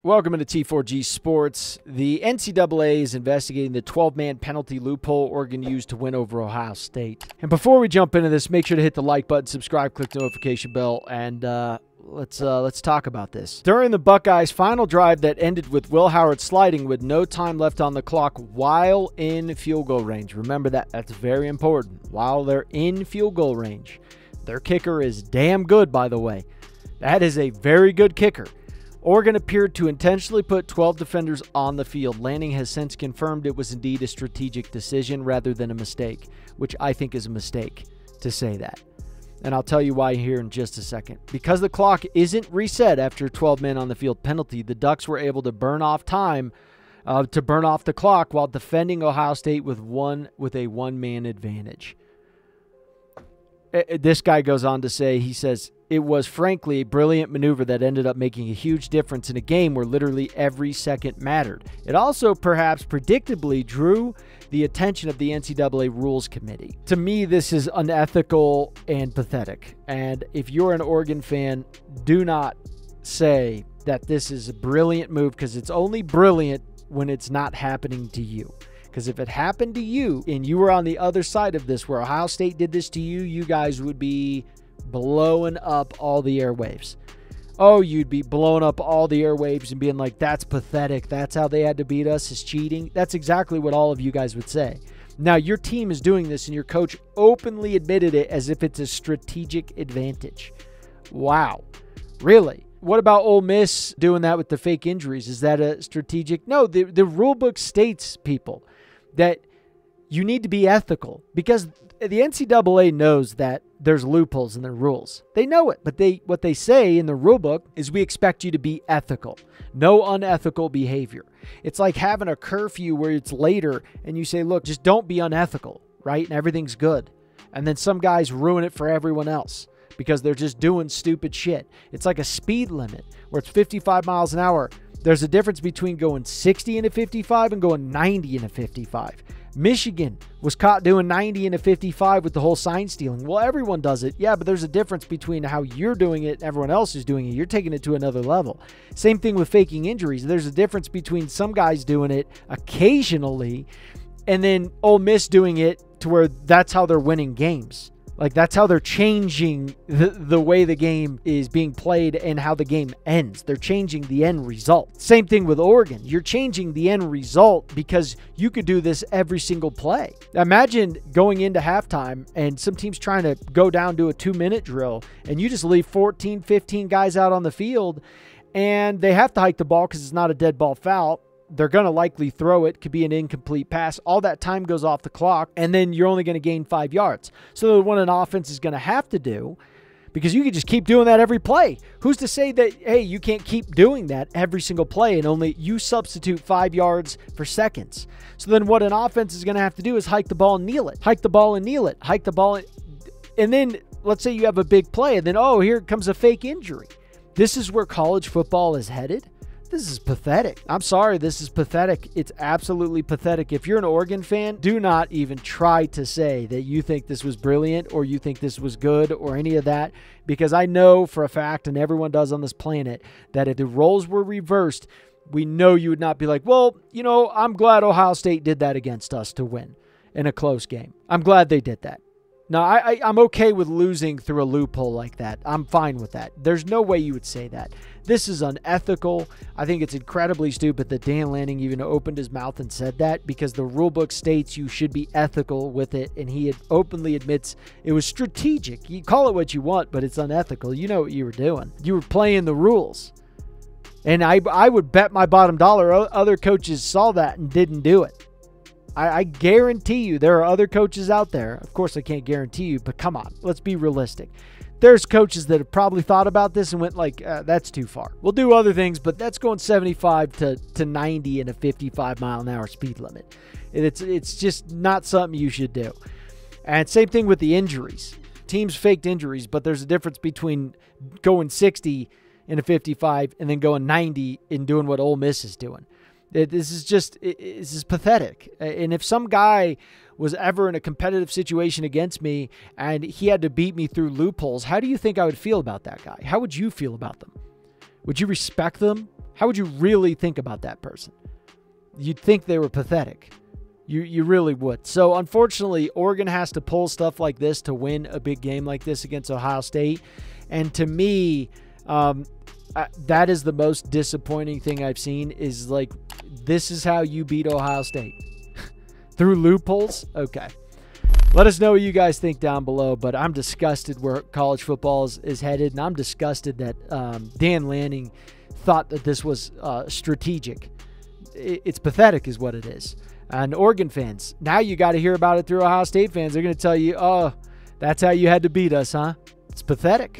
Welcome into T4G Sports. The NCAA is investigating the 12-man penalty loophole Oregon used to win over Ohio State. And before we jump into this, make sure to hit the like button, subscribe, click the notification bell, and let's talk about this. During the Buckeyes' final drive that ended with Will Howard sliding with no time left on the clock while in field goal range. Remember that's very important. While they're in field goal range. Their kicker is damn good, by the way. That is a very good kicker. Oregon appeared to intentionally put 12 defenders on the field. Lanning has since confirmed it was indeed a strategic decision rather than a mistake, which I think is a mistake to say that. And I'll tell you why here in just a second. Because the clock isn't reset after 12 men on the field penalty, the Ducks were able to burn off time to burn off the clock while defending Ohio State with a one-man advantage. This guy goes on to say, he says, it was frankly a brilliant maneuver that ended up making a huge difference in a game where literally every second mattered. It also perhaps predictably drew the attention of the NCAA Rules Committee. To me, this is unethical and pathetic. And if you're an Oregon fan, do not say that this is a brilliant move, because it's only brilliant when it's not happening to you. Because if it happened to you and you were on the other side of this where Ohio State did this to you, you guys would be blowing up all the airwaves. Oh, you'd be blowing up all the airwaves and being like, that's pathetic. That's how they had to beat us, is cheating. That's exactly what all of you guys would say. Now, your team is doing this and your coach openly admitted it as if it's a strategic advantage. Wow. Really? What about Ole Miss doing that with the fake injuries? Is that a strategic? No, the rule book states, people, that you need to be ethical, because the NCAA knows that there's loopholes in their rules. They know it, but what they say in the rule book is we expect you to be ethical. No unethical behavior. It's like having a curfew where it's later and you say, look, just don't be unethical, right? And everything's good. And then some guys ruin it for everyone else because they're just doing stupid shit. It's like a speed limit where it's 55 miles an hour. There's a difference between going 60 in a 55 and going 90 in a 55. Michigan was caught doing 90 in a 55 with the whole sign stealing. Well, everyone does it. Yeah, but there's a difference between how you're doing it and everyone else is doing it. You're taking it to another level. Same thing with faking injuries. There's a difference between some guys doing it occasionally and then Ole Miss doing it to where that's how they're winning games. Like, that's how they're changing the way the game is being played and how the game ends. They're changing the end result. Same thing with Oregon. You're changing the end result because you could do this every single play. Imagine going into halftime and some team's trying to go down to a 2-minute drill and you just leave 14, 15 guys out on the field and they have to hike the ball because it's not a dead ball foul. They're going to likely throw it. Could be an incomplete pass. All that time goes off the clock, and then you're only going to gain 5 yards. So what an offense is going to have to do, because you could just keep doing that every play. Who's to say that, hey, you can't keep doing that every single play and only you substitute 5 yards for seconds? So then what an offense is going to have to do is hike the ball and kneel it. Hike the ball and kneel it. Hike the ball. And then let's say you have a big play, and then, oh, here comes a fake injury. This is where college football is headed. This is pathetic. I'm sorry, this is pathetic. It's absolutely pathetic. If you're an Oregon fan, do not even try to say that you think this was brilliant or you think this was good or any of that, because I know for a fact, and everyone does on this planet, that if the roles were reversed, we know you would not be like, well, you know, I'm glad Ohio State did that against us to win in a close game. I'm glad they did that. Now, I'm okay with losing through a loophole like that. I'm fine with that. There's no way you would say that. This is unethical. I think it's incredibly stupid that Dan Lanning even opened his mouth and said that, because the rule book states you should be ethical with it, and he openly admits it was strategic. You call it what you want, but it's unethical. You know what you were doing. You were playing the rules. And I would bet my bottom dollar other coaches saw that and didn't do it. I guarantee you there are other coaches out there. Of course, I can't guarantee you, but come on, let's be realistic. There's coaches that have probably thought about this and went like, that's too far. We'll do other things, but that's going 75 to 90 in a 55-mile-an-hour speed limit. It's just not something you should do. And same thing with the injuries. Teams faked injuries, but there's a difference between going 60 in a 55 and then going 90 and doing what Ole Miss is doing. This is pathetic. And if some guy was ever in a competitive situation against me and he had to beat me through loopholes, how do you think I would feel about that guy? How would you feel about them? Would you respect them? How would you really think about that person? You'd think they were pathetic. You really would. So, unfortunately, Oregon has to pull stuff like this to win a big game like this against Ohio State. And to me, that is the most disappointing thing I've seen is, like, this is how you beat Ohio State. Through loopholes? Okay. Let us know what you guys think down below, but I'm disgusted where college football is headed, and I'm disgusted that Dan Lanning thought that this was strategic. It's pathetic is what it is. And Oregon fans, now you got to hear about it through Ohio State fans. They're going to tell you, oh, that's how you had to beat us, huh? It's pathetic.